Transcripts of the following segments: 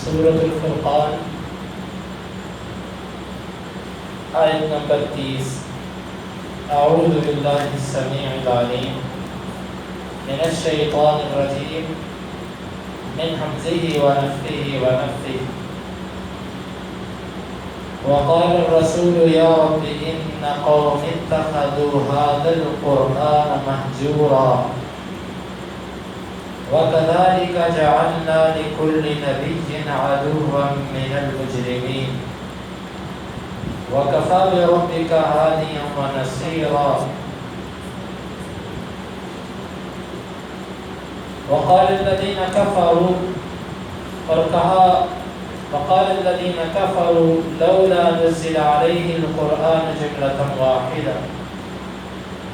سورۃ الفرقان آیت نمبر 30. اعوذ باللہ السمیع العلیم من الشیطان الرجیم من حمزه ونفخه ونفثه. وقال الرسول يا رب إن قوم اتخذوا هذا القرآن مهجورا وكذلك جعلنا لكل نبي عدوا من المجرمين وكفى بربك هاديا ونصيرا. وقال الذين كفروا وقال الذين كفروا لولا نزل عليه القرآن جملة واحدة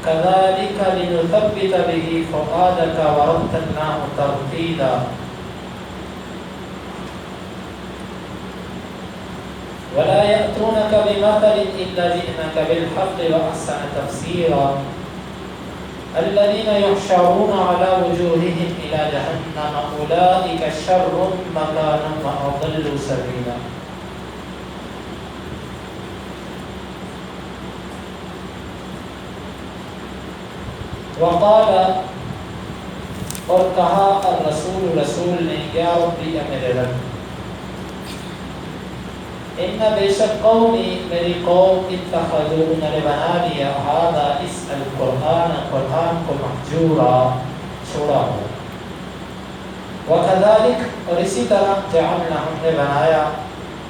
كذلك لنثبت به فؤادك ورتلناه ترتيلا. ولا يأتونك بمثل إلا جئناك بالحق وأحسن تفسيرا. الذين يحشرون على وجوههم إلى جهنم أولئك شر مكانا وأضل سبيلا. وقال اور کہا الرسول رسول نے یا ربی اے میرے رب ان بے شک قومی میری قوم اتخذوا انہوں نے بنا لیا هذا اس القرآن قرآن کو محجورا چھوڑا ہو. وكذلك اور اسی طرح جعلنا ہم نے بنایا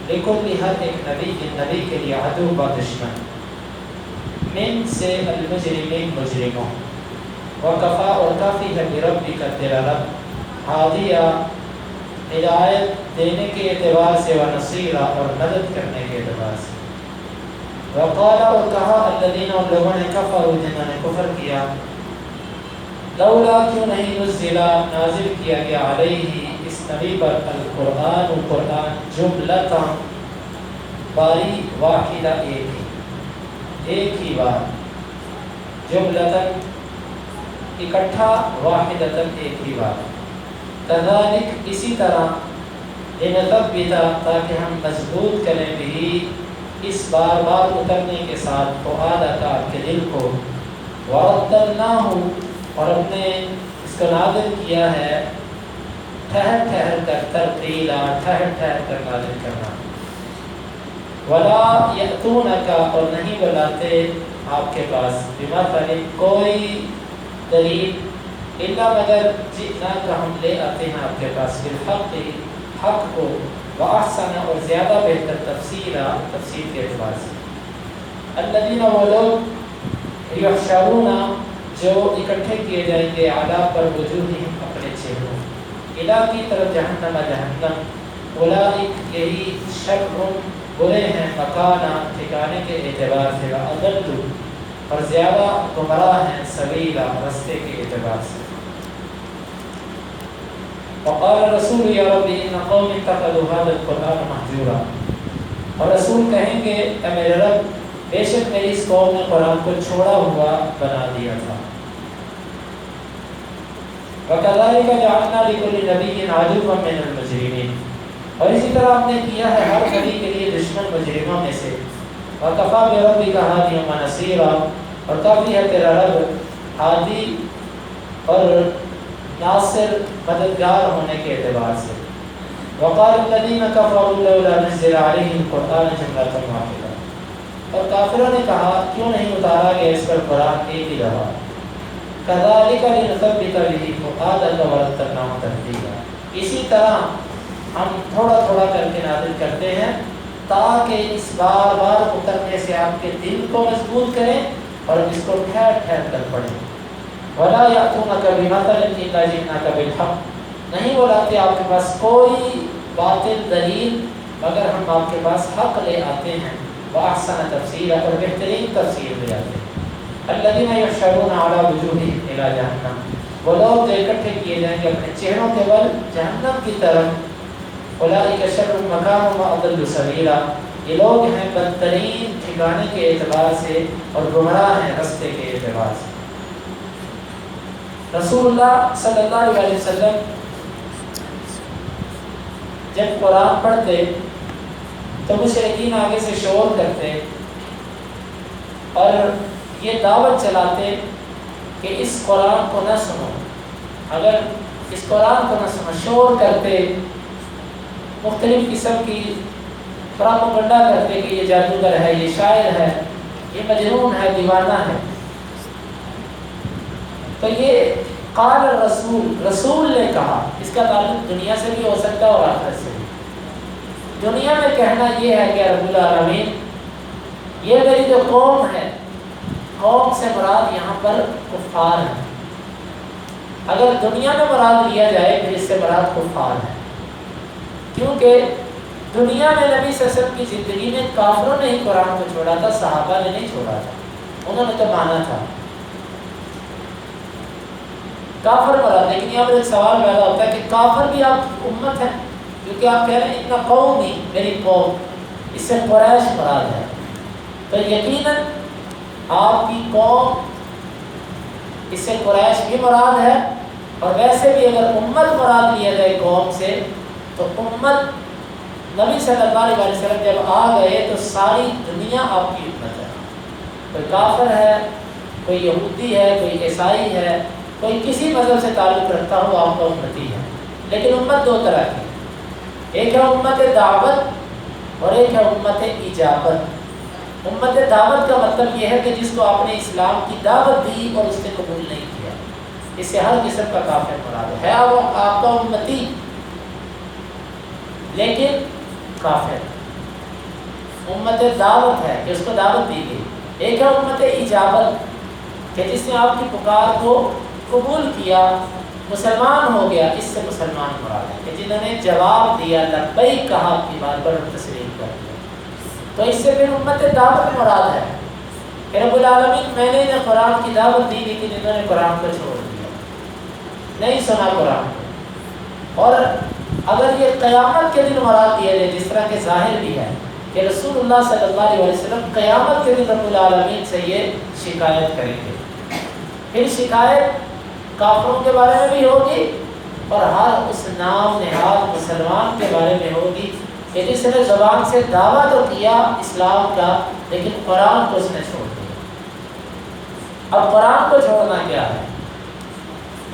لکل ہر ایک نبی کے لیے عدو و دشمن من سے المجرمین مجرموں. وکفا اور کافی ہے بربی کا تیرا رب ہادیہ ہدایت دینے کے اعتبار سے ونصیرا اور مدد کرنے کے اعتبار سے. وقال اور کہا الذین ان لوگوں نے کفروا جنہوں نے کفر کیا لولا کیوں نہیں نزل نازل کیا گیا علیہ اس نبی پر القرآن قرآن جملتا باری واحدہ ایک ہی بار جملتا اکٹھا واحدتا ایک ہی بار. کذالک اسی طرح لنثبتا تاکہ ہم مضبوط کریں بھی اس بار بار اترنے کے ساتھ فؤادک آپ کے دل کو ورتلناہ اور ہم نے اس کو نازل کیا ہے ٹھہر ٹھہر کر ترتیلا ٹھہر ٹھہر کر نازل کرنا. ولا یأتونک اور نہیں بلاتے آپ کے پاس بمثل کوئی دلیل الا مگر جئنا کا ہم لے آتے ہیں آپ کے پاس بالحق حق کو واحسن اور زیادہ بہتر تفسیر کے اعتبار سے. الذین وہ لوگ یحشرون جو اکٹھے کیے جائیں گے اعلیٰ پر وجوہہم اپنے چہروں الی کی طرف جہنم جہنم اولئک یہی شر برے ہیں مکانا ٹھکانے کے اعتبار سے واضل اور زیادہ گمراہ ہیں سبیلا رستے کے اعتبار سے. وقال الرسول یا رب ان قوم اتخذوا هذا القرآن مهجورا اور رسول کہیں گے اے میرے رب بے شک میری اس قوم نے قرآن کو چھوڑا ہوا بنا دیا تھا. وكذلك جعلنا لكل نبي عدوا من المجرمين اور اسی طرح ہم نے کیا ہے ہر نبی کے لیے دشمن مجرموں میں سے. وكفى بربك هاديا ونصيرا اور کافی ہے تیرا رب ہادی اور ناصر مددگار ہونے کے اعتبار سے. وقال الذين كفروا لولا نزل عليه القرآن جملة واحدة اور کافروں نے کہا کیوں نہیں اتارا گیا اس پر قرآن ایک ہی دفعہ. كذلك لنثبت به فؤادك ورتلناه ترتيلا اسی طرح ہم تھوڑا تھوڑا کر کے نازل کرتے ہیں تاکہ اس بار بار اترنے سے آپ کے دل کو مضبوط کریں اور اس کو ٹھہر ٹھہر کر پڑھیں. ولا یأتونک بمثل الا جئناک بالحق نہیں وہ لاتے آپ کے پاس کوئی باطل دلیل مگر ہم آپ کے پاس حق لے آتے ہیں واحسن تفسیرا اور بہترین تفسیر لے آتے ہیں. الذین یحشرون علی وجوہہم الی جہنم وہ لوگ جو اکٹھے کیے جائیں گے اپنے چہروں کے بل جہنم کی طرف. اولئک شر مکانا واضل سبیلا یہ لوگ ہیں بدترین ٹھکانے کے اعتبار سے اور گمراہ ہیں رستے کے اعتبار سے۔ رسول اللہ صلی اللہ علیہ وسلم جب قرآن پڑھتے تو مشرکین آگے سے شور کرتے اور یہ دعوت چلاتے کہ اس قرآن کو نہ سنو، اگر اس قرآن کو نہ سنو، شور کرتے، مختلف قسم کی پراپیگنڈا کرتے کہ یہ جادوگر ہے، یہ شاعر ہے، یہ مجنون ہے، دیوانہ ہے۔ تو یہ قال الرسول، رسول نے کہا، اس کا تعلق دنیا سے بھی ہو سکتا ہے اور آخرت سے بھی۔ دنیا میں کہنا یہ ہے کہ رب العالمین یہ میری جو قوم ہے، قوم سے مراد یہاں پر کفار ہے۔ اگر دنیا میں مراد لیا جائے پھر اس سے مراد کفار ہے، کیونکہ دنیا میں نبی صلی اللہ علیہ وسلم کی زندگی میں کافروں نے ہی قرآن کو چھوڑا تھا، صحابہ نے نہیں چھوڑا تھا، انہوں نے تو مانا تھا۔ کافر مراد، لیکن یہاں پر ایک سوال پیدا ہوتا ہے کہ کافر بھی آپ امت ہے، کیونکہ آپ کہہ رہے ہیں اتنا قوم ہی، میری قوم، اس سے قریش مراد ہے، تو یقیناً آپ کی قوم اس سے قریش بھی مراد ہے، اور ویسے بھی اگر امت مراد لیا جائے قوم سے تو امت نبی صلی اللہ علیہ وسلم جب آ گئے تو ساری دنیا آپ کی امت ہے۔ کوئی کافر ہے، کوئی یہودی ہے، کوئی عیسائی ہے، کوئی کسی مذہب سے تعلق رکھتا ہو، آپ کا امتی ہے۔ لیکن امت دو طرح کی، ایک ہے امت دعوت اور ایک ہے امت اجابت۔ امت دعوت کا مطلب یہ ہے کہ جس کو آپ نے اسلام کی دعوت دی اور اس نے قبول نہیں کیا، اس سے ہر قسم کا کافر مراد ہے آپ کا امتی لیکن کافر۔ امت دعوت ہے کہ اس کو دعوت دی گئی، ایک ہے امت اجابت کہ جس نے آپ کی پکار کو قبول کیا، مسلمان ہو گیا، اس سے مسلمان مراد ہے کہ جنہوں نے جواب دیا، لبیک کہا آپ کی بات پر تسلیم کر دیا، تو اس سے پھر امت دعوت مراد ہے کہ رب العالمین میں نے انہیں قرآن کی دعوت دی لیکن انہوں نے قرآن کو چھوڑ دیا، نہیں سنا قرآن کو۔ اور اگر یہ قیامت کے دن مراد دیا جائے، جس طرح کے ظاہر بھی ہے کہ رسول اللہ صلی اللہ علیہ وسلم قیامت کے دن رب العالمین سے یہ شکایت کریں گے، پھر شکایت کافروں کے بارے میں بھی ہوگی اور ہر اس نام نہاد مسلمان کے بارے میں ہوگی کہ جس نے زبان سے دعویٰ تو کیا اسلام کا لیکن قرآن کو اس نے چھوڑ دیا۔ اب قرآن کو چھوڑنا کیا ہے؟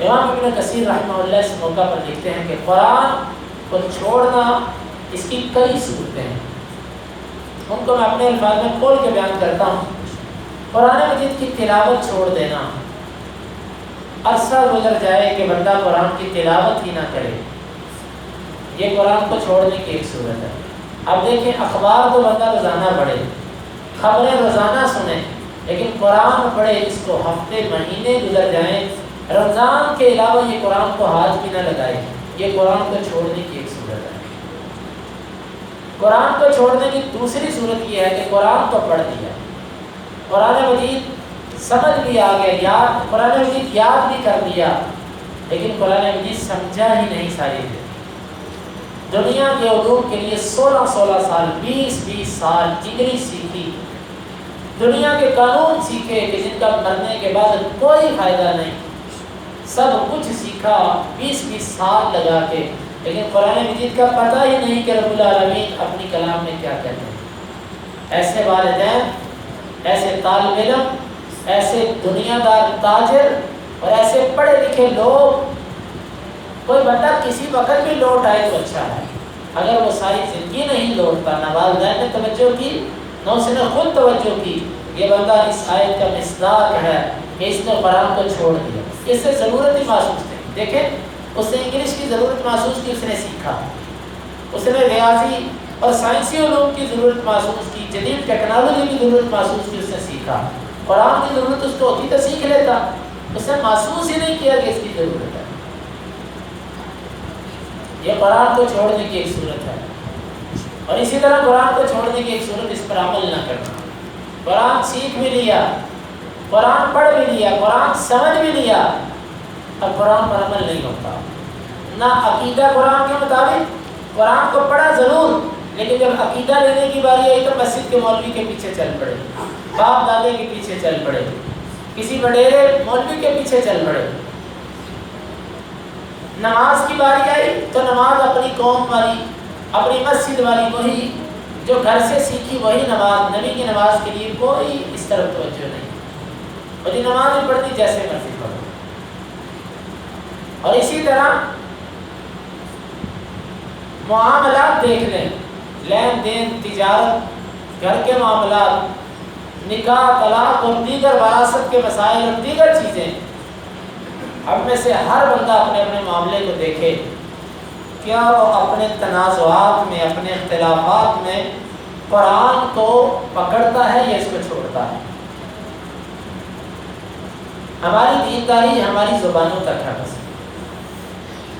امام ابن کثیر رحمہ اللہ اس موقع پر لکھتے ہیں کہ قرآن کو چھوڑنا اس کی کئی صورتیں ہیں، ان کو میں اپنے الفاظ میں کھول کے بیان کرتا ہوں۔ قرآن مجید کی تلاوت چھوڑ دینا، عرصہ گزر جائے کہ بندہ قرآن کی تلاوت ہی نہ کرے، یہ قرآن کو چھوڑنے کی ایک صورت ہے۔ اب دیکھیں اخبار تو بندہ روزانہ پڑھے، خبریں روزانہ سنیں، لیکن قرآن پڑھے، اس کو ہفتے مہینے گزر جائیں، رمضان کے علاوہ یہ قرآن کو ہاتھ بھی نہ لگائے، یہ قرآن کو چھوڑنے کی ایک صورت ہے۔ قرآن کو چھوڑنے کی دوسری صورت یہ ہے کہ قرآن کو پڑھ دیا، قرآن مجید سمجھ بھی آ گیا، یاد، قرآن مجید یاد بھی کر لیا، لیکن قرآن مجید سمجھا ہی نہیں ساری چیزیں۔ دنیا کے علوم کے لیے 16 سال، 20 سال ڈگری سیکھی، دنیا کے قانون سیکھے کہ جن کا مرنے کے بعد کوئی فائدہ نہیں، سب کچھ سیکھا 20 سال لگا کے، لیکن قرآن مجید کا پتہ ہی نہیں کہ رب العالمین اپنی کلام میں کیا کہتے ہیں۔ ایسے والدین، ایسے طالب علم، ایسے دنیا دار تاجر اور ایسے پڑھے لکھے لوگ، کوئی بندہ کسی وقت بھی لوٹ آئے تو اچھا ہے، اگر وہ ساری زندگی نہیں لوٹتا، نہ والدین نے توجہ کی نہ اس نے خود توجہ کی، یہ بندہ اس آیت کا مصداق ہے کہ اس نے قرآن کو چھوڑ دیا، اس سے ضرورت ہی محسوس نہیں۔ دیکھیں اس نے انگلش کی ضرورت محسوس کی، اس نے سیکھا، اس نے ریاضی اور سائنسی علوم کی ضرورت محسوس کی، جدید ٹیکنالوجی کی ضرورت محسوس کی، اس نے سیکھا۔ قرآن کی ضرورت اس کو ہوتی تو سیکھ لیتا، اس نے محسوس ہی نہیں کیا کہ اس کی ضرورت ہے۔ یہ قرآن کو چھوڑنے کی ایک صورت ہے، اور اسی طرح قرآن کو چھوڑنے کی ایک صورت اس پر عمل نہ کرنا۔ قرآن سیکھ بھی لیا، قرآن پڑھ بھی لیا، قرآن سمجھ بھی لیا، اب قرآن پر عمل نہیں ہوتا، نہ عقیدہ قرآن کے مطابق، قرآن کو پڑھا ضرور لیکن جب عقیدہ لینے کی باری آئی تو مسجد کے مولوی کے پیچھے چل پڑے، باپ دادے کے پیچھے چل پڑے، کسی وڈیرے مولوی کے پیچھے چل پڑے۔ نماز کی باری آئی تو نماز اپنی قوم والی، اپنی مسجد والی، وہی جو گھر سے سیکھی وہی نماز، نبی کی نماز کے لیے کوئی اس طرف توجہ نہیں، اور یہ نماز بھی پڑھتی جیسے مرضی پڑھو۔ اور اسی طرح معاملات دیکھ لیں، لین دین، تجارت، گھر کے معاملات، نکاح، طلاق اور دیگر وراثت کے مسائل اور دیگر چیزیں، ہم میں سے ہر بندہ اپنے اپنے معاملے کو دیکھے، کیا وہ اپنے تنازعات میں، اپنے اختلافات میں قرآن کو پکڑتا ہے یا اس کو چھوڑتا ہے؟ ہماری دینداری ہماری زبانوں تک ہے، بس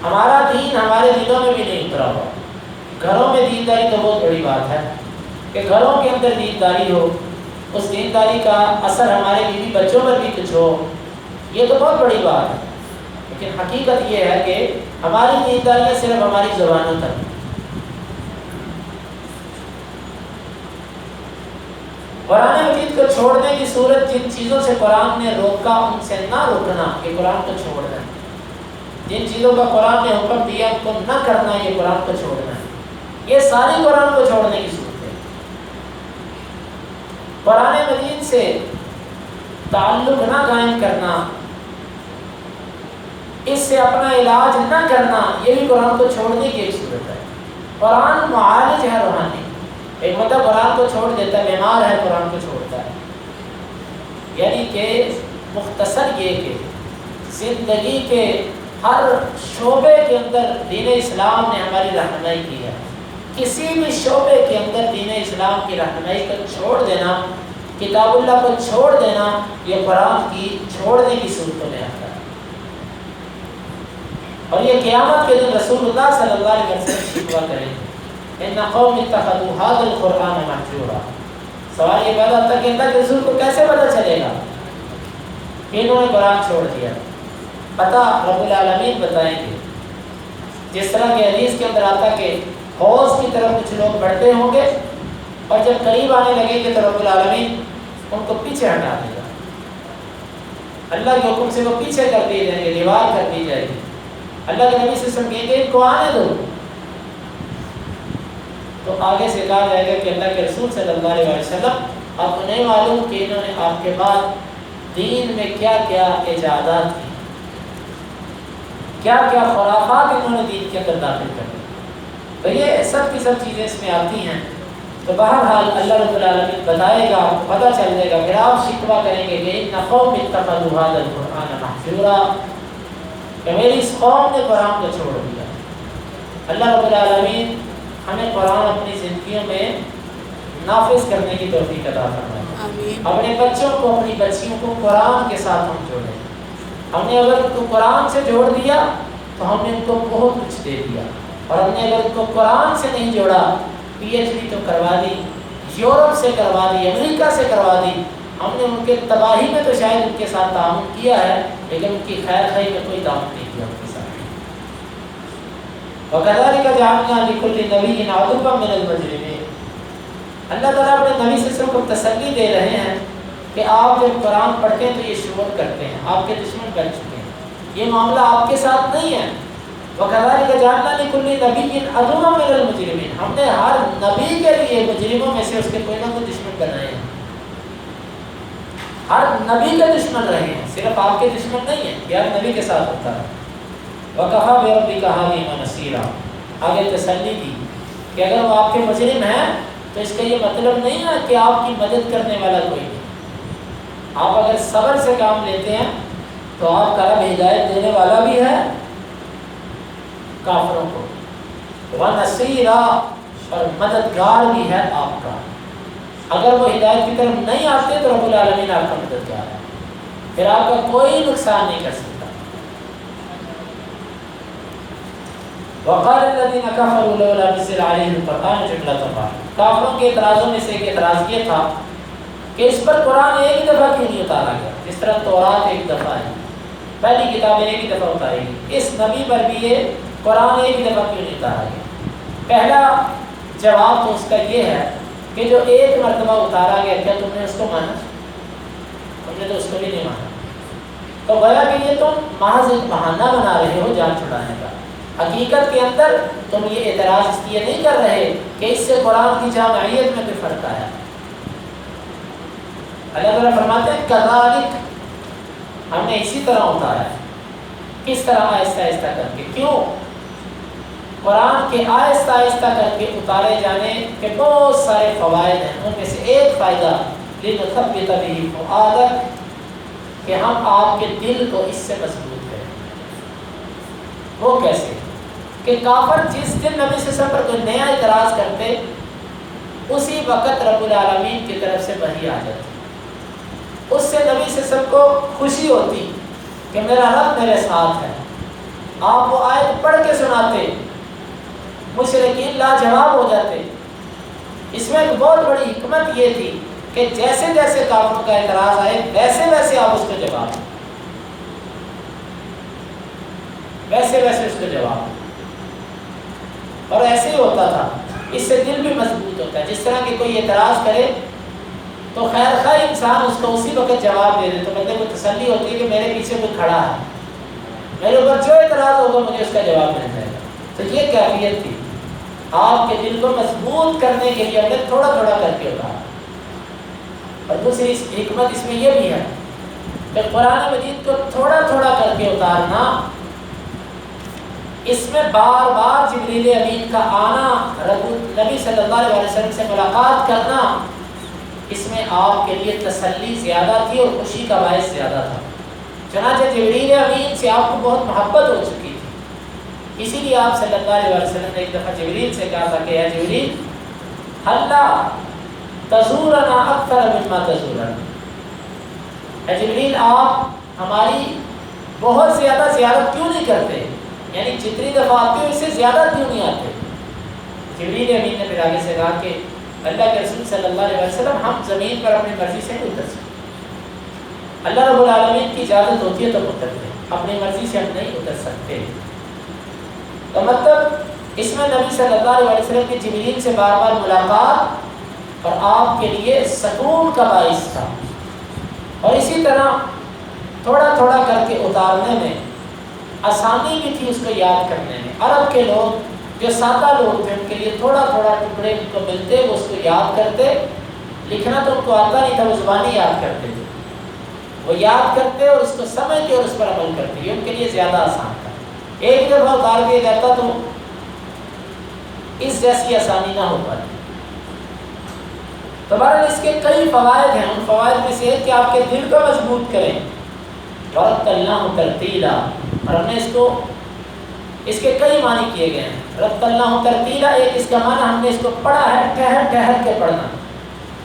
ہمارا دین ہمارے دلوں میں بھی نہیں اترا ہوا۔ گھروں میں دینداری تو بہت بڑی بات ہے کہ گھروں کے اندر دینداری ہو، اس دینداری کا اثر ہمارے بیوی بچوں پر بھی کچھ ہو، یہ تو بہت بڑی بات ہے۔ لیکن حقیقت یہ ہے کہ ہماری دینداریاں صرف ہماری زبانوں تک۔ قرآن مجید کو چھوڑنے کی صورت، جن چیزوں سے قرآن نے روکا ان سے نہ روکنا، یہ قرآن کو چھوڑنا ہے۔ جن چیزوں کا قرآن نے حکم دیا ان کو نہ کرنا، یہ قرآن کو چھوڑنا ہے۔ یہ ساری قرآن کو چھوڑنے کی صورت ہے۔ قرآن مجید سے تعلق نہ قائم کرنا، اس سے اپنا علاج نہ کرنا، یہ بھی قرآن کو چھوڑنے کی ایک صورت ہے۔ قرآن معالج ہے روحانی، ایک مطلب قرآن کو چھوڑ دیتا ہے، بیمار ہے قرآن کو چھوڑتا ہے، یعنی کہ مختصر یہ کہ زندگی کے ہر شعبے کے اندر دین اسلام نے ہماری رہنمائی کی ہے۔ کسی بھی شعبے کے اندر دین اسلام کی رہنمائی کو چھوڑ دینا، کتاب اللہ کو چھوڑ دینا، یہ قرآن کی چھوڑنے کی صورتوں میں آتا ہے۔ اور یہ قیامت کے دن رسول اللہ صلی اللہ علیہ وسلم شکوہ کریں گے، ان قوم اتخذوا هذا القرآن مهجورا۔ سوال یہ پیدا ہوتا ہے کہ اللہ کے رسول کو کیسے پتہ چلے گا کہ انہوں نے قرآن چھوڑ دیا؟ پتہ رب العالمین بتائیں گے۔ جس طرح کہ حدیث کے اندر آتا کہ حوض کی طرف کچھ لوگ بڑھتے ہوں گے، اور جب قریب آنے لگیں گے تو رب العالمین ان کو پیچھے ہٹا دے گا، اللہ کے حکم سے وہ پیچھے کر دیے جائیں گے، دیوار کر دی جائے گی۔ اللہ کے نبی صلی اللہ علیہ وسلم کہیں گے ان کو آنے دو، تو آگے سے کہا جائے گا کہ اللہ کے رسول صلی اللہ علیہ وسلم آپ کو نہیں معلوم کہ انہوں نے آپ کے بعد دین میں کیا کیا ایجادات کی، کیا کیا خرافات انہوں نے دین کے اندر داخل کر دی۔ تو یہ سب کی سب چیزیں اس میں آتی ہیں۔ تو بہرحال اللہ رب العالمین بتائے گا، آپ کو پتہ چل جائے گا، پھر آپ شکوہ کریں گے کہ ان قوم اتخذوا هذا القرآن مهجورا، کہ میری اس قوم نے قرآن کو چھوڑ دیا۔ اللہ رب العالمین ہمیں قرآن اپنی زندگیوں میں نافذ کرنے کی توفیق عطا فرمائے۔ اپنے بچوں کو، اپنی بچیوں کو قرآن کے ساتھ ہم جوڑیں۔ ہم نے اگر ان کو قرآن سے جوڑ دیا تو ہم نے ان کو بہت کچھ دے دیا، اور ہم نے اگر ان کو قرآن سے نہیں جوڑا، پی ایچ ڈی تو کروا دی، یورپ سے کروا دی، امریکہ سے کروا دی، ہم نے ان کے تباہی میں تو شاید ان کے ساتھ تعاون کیا ہے، لیکن ان کی خیر خواہی میں کوئی تعاون نہیں کیا ان کے ساتھ۔ وَكَذَلِكَ جَعَلْنَا لِكُلِّ نَبِيٍّ عَدُوًّا مِنَ الْمُجْرِمِينَ۔ اللہ تعالیٰ اپنے نبی صلی اللہ علیہ وسلم کو تسلی دے رہے ہیں کہ آپ جب قرآن پڑھتے ہیں تو یہ شعور کرتے ہیں، آپ کے دشمن بن چکے ہیں، یہ معاملہ آپ کے ساتھ نہیں ہے۔ وَكَذَلِكَ جَعَلْنَا لِكُلِّ نَبِيٍّ عَدُوًّا مِنَ الْمُجْرِمِينَ، ہم نے ہر نبی کے لیے مجرموں میں سے اس کے کوئی نہ کوئی دشمن بنائے ہیں، ہر نبی کے دشمن رہے ہیں، صرف آپ کے دشمن نہیں ہیں، یہ ہر نبی کے ساتھ ہوتا ہے۔ وَكَفَىٰ بِرَبِّكَ حَلِيمًا نَصِيرًا، آگے تسلی دی کہ اگر وہ آپ کے مجرم ہیں تو اس کا یہ مطلب نہیں ہے کہ آپ کی مدد کرنے والا کوئی نہیں۔ آپ اگر صبر سے کام لیتے ہیں تو آپ کا رب ہدایت دینے والا بھی ہے کافروں کو، وَنَصِيرًا، اور مددگار بھی ہے آپ کا۔ اگر وہ ہدایت کی طرف نہیں آتے تو رب العالمین آپ کا مددگار ہے، پھر آپ کا کوئی نقصان نہیں کر سکتا۔ وقال الذين كفروا لولا نزل عليه القرآن جملة واحدة، کافروں کے اعتراضوں میں سے ایک اعتراض یہ تھا کہ اس پر قرآن ایک ہی دفعہ کیوں نہیں اتارا گیا؟ جس طرح تورات ایک دفعہ ہے، پہلی کتابیں ایک ہی دفعہ اتاری گئی، اس نبی پر بھی یہ قرآن ایک ہی دفعہ کیوں نہیں اتارا گیا؟ پہلا جواب تو اس کا یہ ہے کہ جو ایک مرتبہ اتارا گیا، کیا تم نے اس کو مانا؟ تم نے تو اس کو بھی نہیں مانا. تو گویا کہ یہ تم محض ایک بہانہ بنا رہے ہو جان چھڑانے کا. حقیقت کے اندر تم یہ اعتراض اس لیے نہیں کر رہے کہ اس سے قرآن کی جامعیت میں کوئی فرق آیا. اللہ تعالیٰ فرماتے ہیں کذالک، ہم نے اسی طرح اتارا ہے. کس طرح؟ آہستہ آہستہ کر کے. کیوں؟ قرآن کے آہستہ آہستہ کر کے اتارے جانے کے بہت سارے فوائد ہیں. ان میں سے ایک فائدہ لنثبت بہ فؤادک، کہ ہم آپ کے دل کو اس سے مضبوط کریں. وہ کیسے؟ کہ کافر جس دن نبی صلی اللہ علیہ وسلم پر کوئی نیا اعتراض کرتے، اسی وقت رب العالمین کی طرف سے وحی آ جاتی. اس سے نبی صلی اللہ علیہ وسلم کو خوشی ہوتی کہ میرا رب میرے ساتھ ہے. آپ وہ آیت پڑھ کے سناتے، مشرکین لاجواب ہو جاتے. اس میں ایک بہت بڑی حکمت یہ تھی کہ جیسے جیسے کافروں کا اعتراض آئے ویسے ویسے آپ اس کو جواب دیں، ویسے ویسے اس کو جواب دیں. اور ایسے ہی ہوتا تھا. اس سے دل بھی مضبوط ہوتا ہے. جس طرح کہ کوئی اعتراض کرے تو خیر خواہ انسان اس کو اسی وقت جواب دے دے تو بندے کو تسلی ہوتی ہے کہ میرے پیچھے کوئی کھڑا ہے، میرے اوپر جو اعتراض ہوگا مجھے اس کا جواب مل جائے گا. تو یہ کیفیت تھی. آپ کے دل کو مضبوط کرنے کے لیے ہم نے تھوڑا تھوڑا کر کے اتارا. اور دوسری حکمت اس میں یہ بھی ہے کہ قرآن مجید کو تھوڑا تھوڑا کر کے اتارنا، اس میں بار بار جبریل امین کا آنا، نبی صلی اللہ علیہ وسلم سے ملاقات کرنا، اس میں آپ کے لیے تسلی زیادہ تھی اور خوشی کا باعث زیادہ تھا. چنانچہ جبریل امین سے آپ کو بہت محبت ہو چکی تھی. اسی لیے آپ صلی اللہ علیہ وسلم نے ایک دفعہ جبریل سے کہا تھا کہ اے جبریل اللہ تزورنا اکثر مما تزورنا، اے جبریل آپ ہماری بہت زیادہ زیارت کیوں نہیں کرتے، یعنی جتنی دفعہ آتے ہو اس سے زیادہ کیوں نہیں آتے. جبریل امین نے پھر آگے سے کہا کہ اللہ کے رسول صلی اللہ علیہ وسلم ہم زمین پر اپنی مرضی سے نہیں اتر سکتے. اللہ رب العالمین کی اجازت ہوتی ہے تو اترتے، اپنی مرضی سے ہم نہیں اتر سکتے. تو مطلب اس میں نبی صلی اللہ علیہ وسلم کی جبریل سے بار بار ملاقات اور آپ کے لیے سکون کا باعث تھا. اور اسی طرح تھوڑا تھوڑا کر کے اتارنے میں آسانی بھی تھی اس کو یاد کرنے میں. عرب کے لوگ جو سادہ لوگ تھے ان کے لیے تھوڑا تھوڑا ٹکڑے ان کو ملتے، وہ اس کو یاد کرتے. لکھنا تو ان کو آتا نہیں تھا، وہ زبانی یاد کرتے تھے. وہ یاد کرتے اور اس کو سمجھتے اور اس پر عمل کرتے. یہ ان کے لیے زیادہ آسان تھا. ایک دفعہ اتار دیا جاتا تو اس جیسی آسانی نہ ہو پاتی. تو بہرحال اس کے کئی فوائد ہیں. ان فوائد میں سے کہ آپ کے دل کو مضبوط کریں. وَرَتَّلْنَاهُ تَرْتِيلًا، اور ہم نے اس کے کئی معنی کیے گئے ہیں. رَتَّلْنَاهُ تَرْتِيلًا، ایک اس کا معنی ہم نے اس کو پڑھا ہے ٹھہر ٹھہر کے پڑھنا،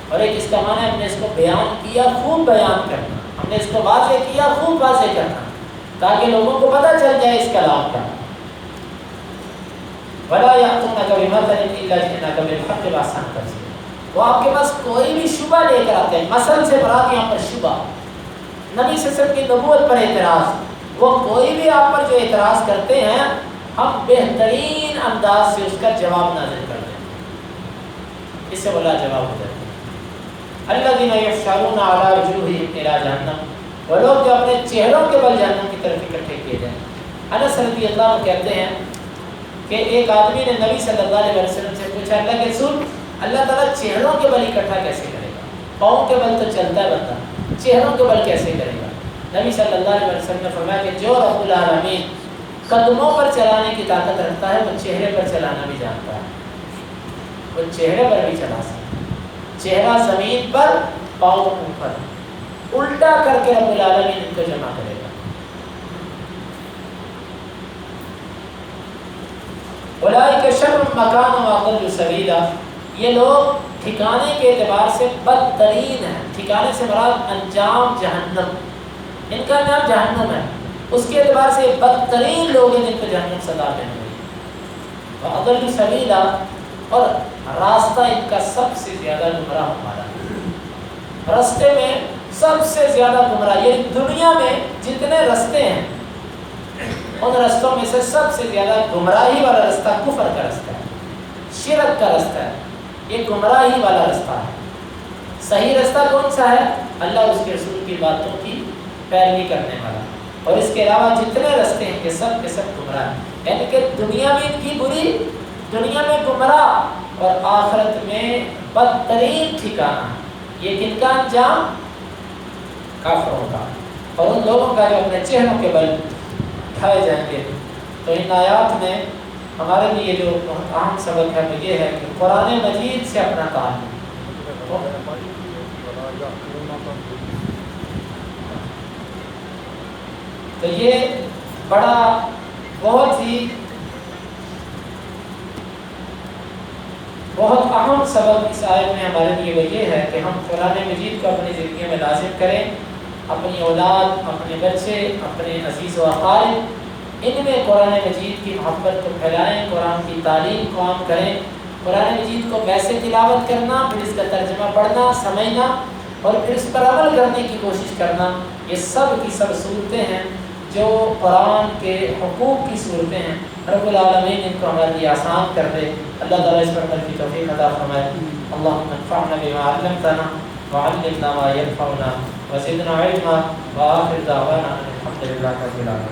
اور ایک اس کا معنی ہم نے اس کو بیان کیا، خوب بیان کرنا. ہم نے اس کو واضح کیا، خوب واضح کرنا، تاکہ لوگوں کو پتہ چل جائے اس کلام کا. وَلَا يَأْتُونَكَ بِمَثَلٍ إِلَّا جِئْنَاكَ بِالْحَقِّ وَأَحْسَنَ تَفْسِيرًا. وہ آپ کے پاس کوئی بھی شبہ لے کر آتے ہیں. مثل سے مراد یہاں پر شبہ، نبی صلی اللہ علیہ وسلم کی نبوت پر اعتراض. وہ کوئی بھی آپ پر جو اعتراض کرتے ہیں ہم بہترین انداز سے اس کا جواب نازل کر دیں، اس سے بولا جواب ہو جاتا ہے. الذین یحشرون علی وجوہہم الی جہنم، وہ لوگ جو اپنے چہروں کے بل جہنم کی طرف اکٹھے کیے جائیں. انس رضی اللہ عنہ کہتے ہیں کہ ایک آدمی نے نبی صلی اللہ علیہ وسلم سے پوچھا اللہ کے رسول، اللہ تعالیٰ چہروں کے بل اکٹھا کیسے کرے گا؟ پاؤں کے بل تو چلتا ہے بندہ، چہروں کے بل کیسے کرے گا؟ نبی صلی اللہ علیہ وسلم نے فرمایا کہ جو رب العالمین قدموں پر چلانے کی طاقت رکھتا ہے وہ چہرے پر چلانا بھی جانتا ہے. وہ چہرے پر بھی چلا سکتا ہے. چہرہ زمین پر، پاؤں اوپر، الٹا کر کے رب العالمین ان کو جمع کرے گا. اولئک شر مکانا واضل سبیلا، یہ لوگ ٹھکانے کے اعتبار سے بدترین ہیں. ٹھکانے سے مراد انجام جہنم، ان کا نام جہنم ہے، اس کے اعتبار سے بدترین لوگ ہیں جن کو جہنم سزا دیں گے. واضل سبیلا، اور راستہ ان کا سب سے زیادہ گمراہ ہمارا ہے. راستے میں سب سے زیادہ گمراہ، یہ دنیا میں جتنے راستے ہیں ان رستوں میں سے سب سے زیادہ گمراہی والا راستہ کفر کا راستہ ہے، شرک کا رستہ ہے، یہ گمراہی والا رستہ ہے۔ صحیح رستہ کون سا ہے؟ اللہ اور اس کے رسول کی باتوں کی پیروی کرنے والا، اور اس کے علاوہ جتنے رستے ہیں کہ سب کے سب گمراہ ہیں، یعنی کہ دنیا میں ان کی بری، دنیا میں گمراہ، اور آخرت میں بدترین ٹھکانہ۔ یہ کن کا انجام؟ کافروں کا، اور ان لوگوں کا جو اپنے چہروں کے بل اٹھائے جائیں گے۔ تو ان آیات میں ہمارے لیے جو اہم سبق ہے وہ یہ ہے کہ قرآن مجید سے اپنا تعلق، تو یہ بڑا بہت اہم سبق اس آیت میں ہمارے لیے وہ یہ ہے کہ ہم قرآن مجید کو اپنی زندگی میں لازم کریں، اپنی اولاد، اپنے بچے، اپنے عزیز و اقارب، ان میں قرآن مجید کی محبت کو پھیلائیں، قرآن کی تعلیم کو عام کریں، قرآن مجید کو ویسے تلاوت کرنا، پھر اس کا ترجمہ پڑھنا، سمجھنا، اور پھر اس پر عمل کرنے کی کوشش کرنا، یہ سب کی سب صورتیں ہیں جو قرآن کے حقوق کی صورتیں ہیں۔ رب العالمین ان کو ہمارے لیے آسان کر دے۔ اللہ تعالیٰ اس پر عمل کی توفیق عطا فرمائے۔ اللہم انفعنا بما علمتنا وعلمنا ما ينفعنا وزدنا علما وآخر دعوانا الحمد للہ رب العالمین۔